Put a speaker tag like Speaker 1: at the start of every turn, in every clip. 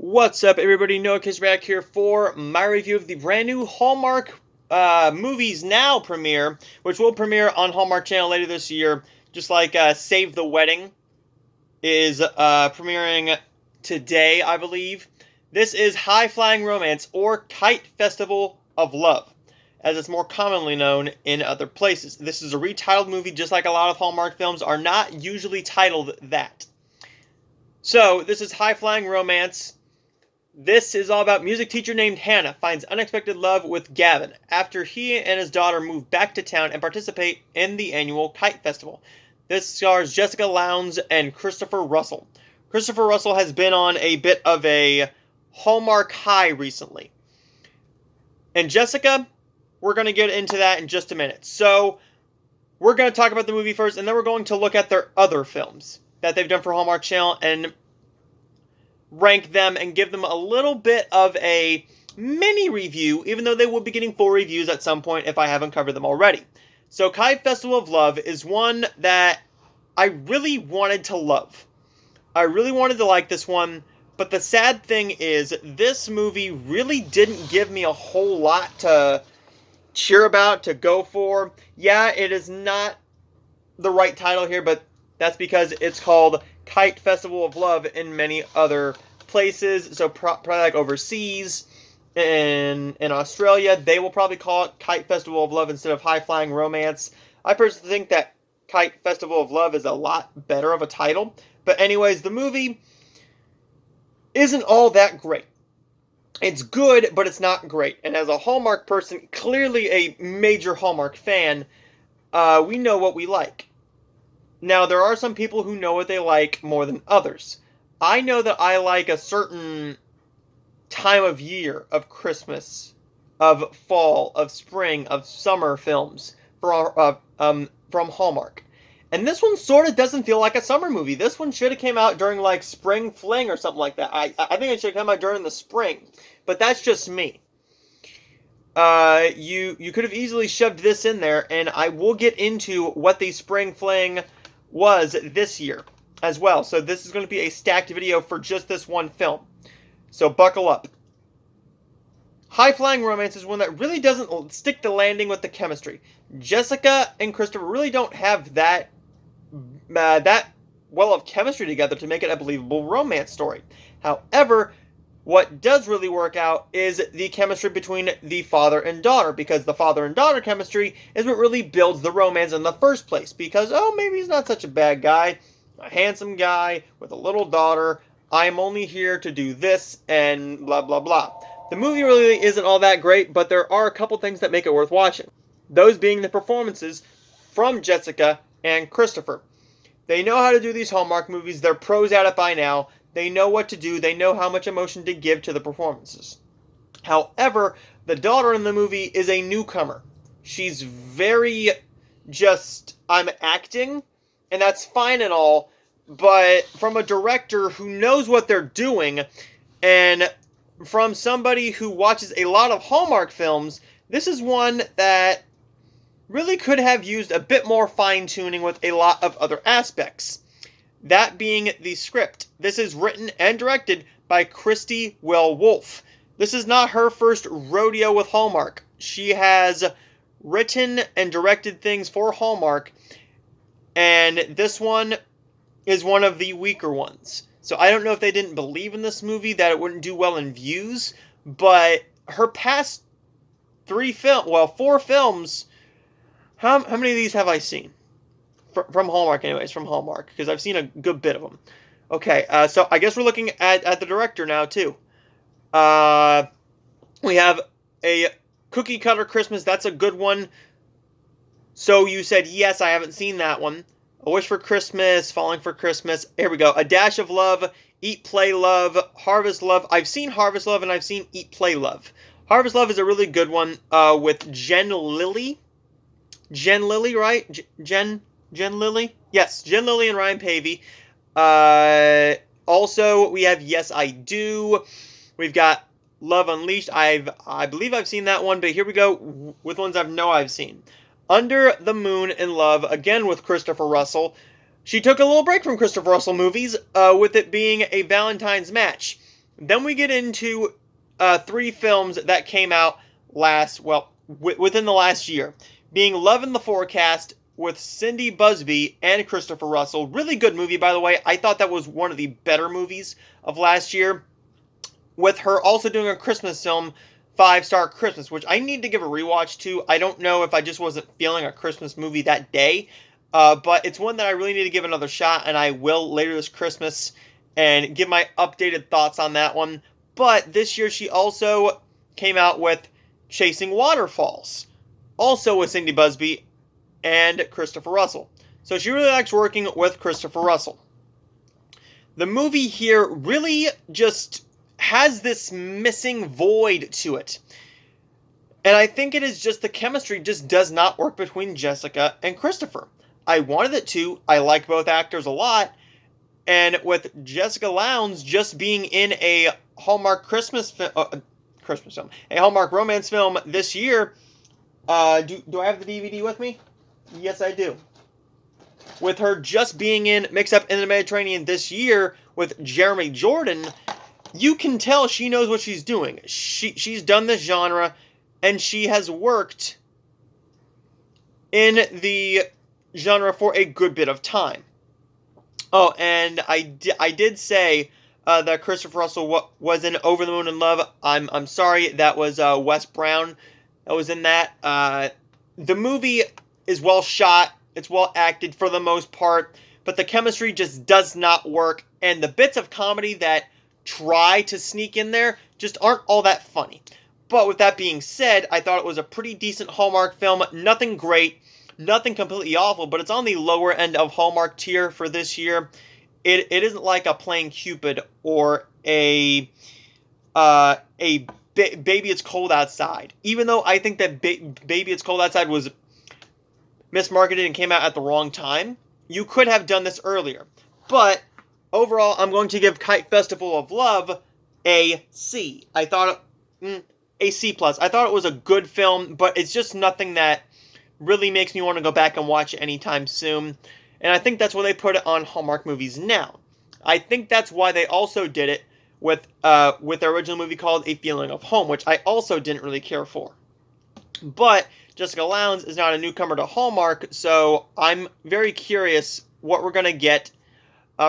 Speaker 1: What's up, everybody? Noah Kisrak here for my review of the brand new Hallmark Movies Now premiere, which will premiere on Hallmark Channel later this year, just like Save the Wedding is premiering today, I believe. This is High Flying Romance, or Kite Festival of Love, as it's more commonly known in other places. This is a retitled movie, just like a lot of Hallmark films are not usually titled that. So, this is High Flying Romance. This is all about music teacher named Hannah finds unexpected love with Gavin after he and his daughter move back to town and participate in the annual Kite Festival. This stars Jessica Lowndes and Christopher Russell. Christopher Russell has been on a bit of a Hallmark high recently. And Jessica, we're going to get into that in just a minute. So, we're going to talk about the movie first, and then we're going to look at their other films that they've done for Hallmark Channel and rank them and give them a little bit of a mini review, even though they will be getting full reviews at some point if I haven't covered them already. So Kite Festival of Love is one that I really wanted to love. I really wanted to like this one, but the sad thing is this movie really didn't give me a whole lot to cheer about, to go for. Yeah, it is not the right title here, but that's because it's called Kite Festival of Love in many other places. So probably like overseas, in Australia, they will probably call it Kite Festival of Love instead of High Flying Romance. I personally think that Kite Festival of Love is a lot better of a title. But anyways, the movie isn't all that great. It's good, but it's not great. And as a Hallmark person, clearly a major Hallmark fan, we know what we like. Now, there are some people who know what they like more than others. I know that I like a certain time of year, of Christmas, of fall, of spring, of summer films from Hallmark. And this one sort of doesn't feel like a summer movie. This one should have came out during like Spring Fling or something like that. I think it should have come out during the spring. But that's just me. You could have easily shoved this in there, and I will get into what the Spring Fling was this year as well. So this is going to be a stacked video for just this one film. So buckle up. High Flying Romance is one that really doesn't stick the landing with the chemistry. Jessica and Christopher really don't have that well of chemistry together to make it a believable romance story. However, what does really work out is the chemistry between the father and daughter, because the father and daughter chemistry is what really builds the romance in the first place. Because, oh, maybe he's not such a bad guy, a handsome guy with a little daughter, I'm only here to do this, and blah, blah, blah. The movie really isn't all that great, but there are a couple things that make it worth watching. Those being the performances from Jessica and Christopher. They know how to do these Hallmark movies, they're pros at it by now. They know what to do. They know how much emotion to give to the performances. However, the daughter in the movie is a newcomer. She's very just, I'm acting, and that's fine and all, but from a director who knows what they're doing, and from somebody who watches a lot of Hallmark films, this is one that really could have used a bit more fine-tuning with a lot of other aspects. That being the script. This is written and directed by Christy Will-Wolf. This is not her first rodeo with Hallmark. She has written and directed things for Hallmark, and this one is one of the weaker ones. So I don't know if they didn't believe in this movie, that it wouldn't do well in views, but her past 4 films, how many of these have I seen? From Hallmark, anyways, from Hallmark, because I've seen a good bit of them. Okay, so I guess we're looking at the director now, too. We have a Cookie Cutter Christmas, that's a good one. So You Said Yes, I haven't seen that one. A Wish for Christmas, Falling for Christmas, here we go. A Dash of Love, Eat, Play, Love, Harvest Love. I've seen Harvest Love and I've seen Eat, Play, Love. Harvest Love is a really good one with Jen Lilly. Jen Lilly, right? Jen Lilly? Yes, Jen Lilly and Ryan Pavey. Also, we have Yes, I Do. We've got Love Unleashed. I believe I've seen that one, but here we go with ones I've seen. Under the Moon in Love, again with Christopher Russell. She took a little break from Christopher Russell movies, with it being a Valentine's Match. Then we get into three films that came out within the last year, being Love in the Forecast with Cindy Busby and Christopher Russell. Really good movie, by the way. I thought that was one of the better movies of last year. With her also doing a Christmas film, Five Star Christmas, which I need to give a rewatch to. I don't know if I just wasn't feeling a Christmas movie that day, but it's one that I really need to give another shot, and I will later this Christmas and give my updated thoughts on that one. But this year she also came out with Chasing Waterfalls, also with Cindy Busby and Christopher Russell. So she really likes working with Christopher Russell. The movie here really just has this missing void to it. And I think it is just the chemistry just does not work between Jessica and Christopher. I wanted it to. I like both actors a lot. And with Jessica Lowndes just being in a Hallmark Christmas film, a Hallmark romance film this year, do I have the DVD with me? Yes, I do. With her just being in Mix Up in the Mediterranean this year with Jeremy Jordan, you can tell she knows what she's doing. She's done this genre, and she has worked in the genre for a good bit of time. Oh, and I did say that Christopher Russell was in Over the Moon in Love. I'm sorry, that was Wes Brown that was in that. The movie is well shot. It's well acted for the most part, but the chemistry just does not work, and the bits of comedy that try to sneak in there just aren't all that funny. But with that being said, I thought it was a pretty decent Hallmark film. Nothing great, nothing completely awful, but it's on the lower end of Hallmark tier for this year. It isn't like a Playing Cupid or a Baby It's Cold Outside. Even though I think that Baby It's Cold Outside was mismarketed and came out at the wrong time, you could have done this earlier. But overall, I'm going to give Kite Festival of Love a C. I thought a C+. I thought it was a good film, but it's just nothing that really makes me want to go back and watch it anytime soon. And I think that's why they put it on Hallmark Movies now. I think that's why they also did it with their original movie called A Feeling of Home, which I also didn't really care for. But Jessica Lowndes is not a newcomer to Hallmark, so I'm very curious what we're going to get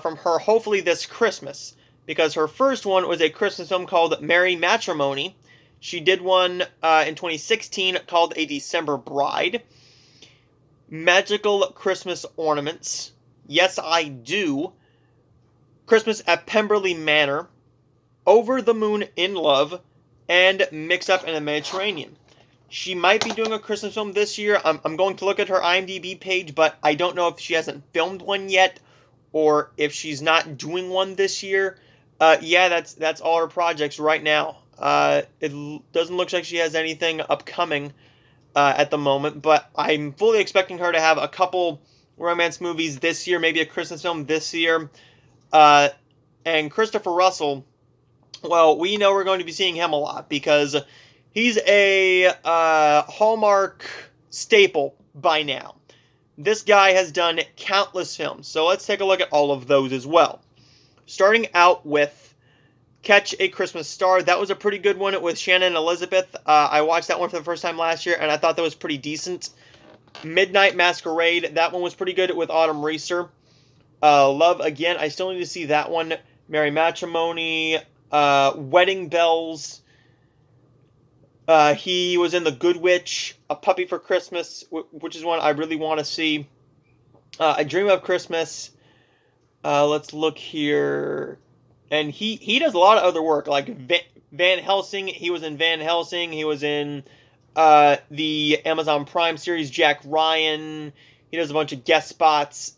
Speaker 1: from her, hopefully this Christmas. Because her first one was a Christmas film called Merry Matrimony. She did one in 2016 called A December Bride. Magical Christmas Ornaments. Yes, I Do. Christmas at Pemberley Manor. Over the Moon in Love. And Mix Up in the Mediterranean. She might be doing a Christmas film this year. I'm going to look at her IMDb page, but I don't know if she hasn't filmed one yet, or if she's not doing one this year. Yeah, that's all her projects right now. It doesn't look like she has anything upcoming at the moment, but I'm fully expecting her to have a couple romance movies this year, maybe a Christmas film this year. And Christopher Russell, well, we know we're going to be seeing him a lot because he's a Hallmark staple by now. This guy has done countless films, so let's take a look at all of those as well. Starting out with Catch a Christmas Star. That was a pretty good one with Shannon Elizabeth. I watched that one for the first time last year, and I thought that was pretty decent. Midnight Masquerade. That one was pretty good with Autumn Reeser. Love Again. I still need to see that one. Merry Matrimony. Wedding Bells. He was in The Good Witch, A Puppy for Christmas, which is one I really want to see. I Dream of Christmas. Let's look here. And he does a lot of other work, like Van Helsing. He was in Van Helsing. He was in the Amazon Prime series, Jack Ryan. He does a bunch of guest spots.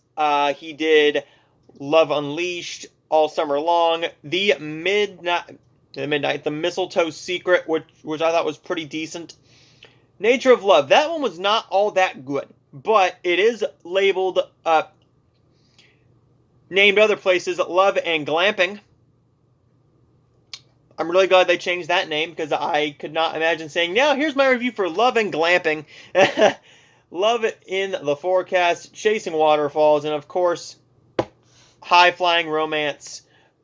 Speaker 1: He did Love Unleashed, All Summer Long. The Mistletoe Secret, which I thought was pretty decent. Nature of Love. That one was not all that good, but it is labeled, named other places, Love and Glamping. I'm really glad they changed that name because I could not imagine saying, now here's my review for Love and Glamping. Love in the Forecast, Chasing Waterfalls, and of course, High Flying Romance,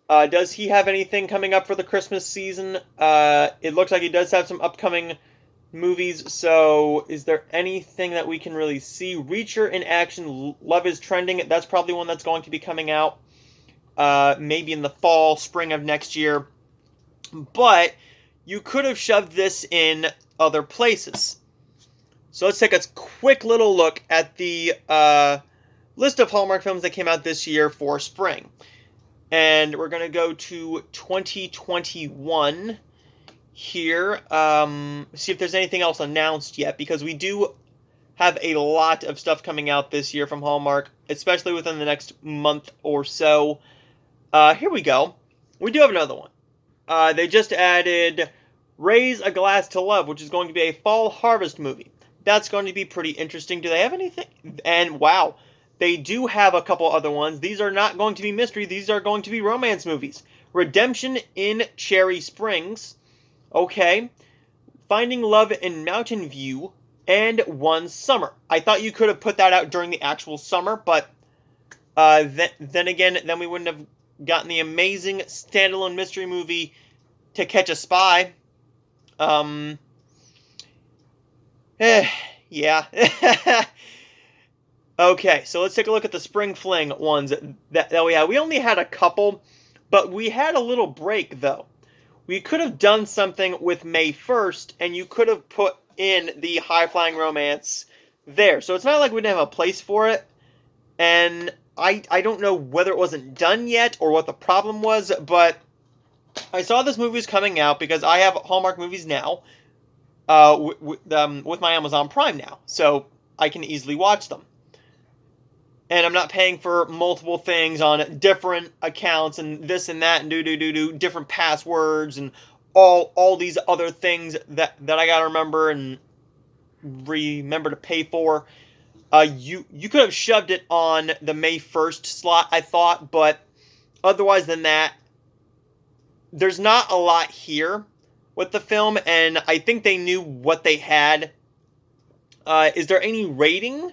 Speaker 1: Does he have anything coming up for the Christmas season? It looks like he does have some upcoming movies, so is there anything that we can really see? Reacher in action, Love is Trending. That's probably one that's going to be coming out maybe in the fall, spring of next year. But you could have shoved this in other places. So let's take a quick little look at the list of Hallmark films that came out this year for spring. And we're going to go to 2021 here. See if there's anything else announced yet, because we do have a lot of stuff coming out this year from Hallmark, especially within the next month or so. Here we go. We do have another one. They just added Raise a Glass to Love, which is going to be a fall harvest movie. That's going to be pretty interesting. Do they have anything? And wow, they do have a couple other ones. These are not going to be mystery. These are going to be romance movies. Redemption in Cherry Springs. Okay. Finding Love in Mountain View. And One Summer. I thought you could have put that out during the actual summer, but then again, then we wouldn't have gotten the amazing standalone mystery movie To Catch a Spy. Yeah. Okay, so let's take a look at the Spring Fling ones that we had. We only had a couple, but we had a little break, though. We could have done something with May 1st, and you could have put in the High Flying Romance there. So it's not like we didn't have a place for it, and I don't know whether it wasn't done yet or what the problem was, but I saw this movie was coming out because I have Hallmark movies now with my Amazon Prime now, so I can easily watch them. And I'm not paying for multiple things on different accounts and this and that and different passwords and all these other things that I gotta remember to pay for. You could have shoved it on the May 1st slot, I thought, but otherwise than that, there's not a lot here with the film, and I think they knew what they had. Is there any rating?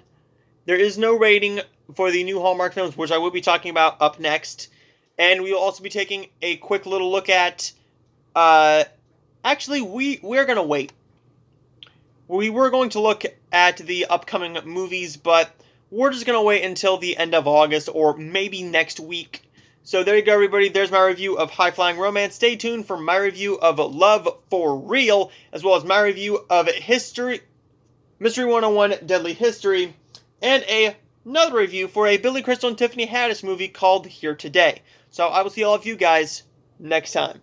Speaker 1: There is no rating for the new Hallmark films, which I will be talking about up next. And we will also be taking a quick little look at... actually, we're going to wait. We were going to look at the upcoming movies, but we're just going to wait until the end of August or maybe next week. So there you go, everybody. There's my review of High Flying Romance. Stay tuned for my review of Love for Real, as well as my review of Mystery 101 Deadly History, and another review for a Billy Crystal and Tiffany Haddish movie called Here Today. So I will see all of you guys next time.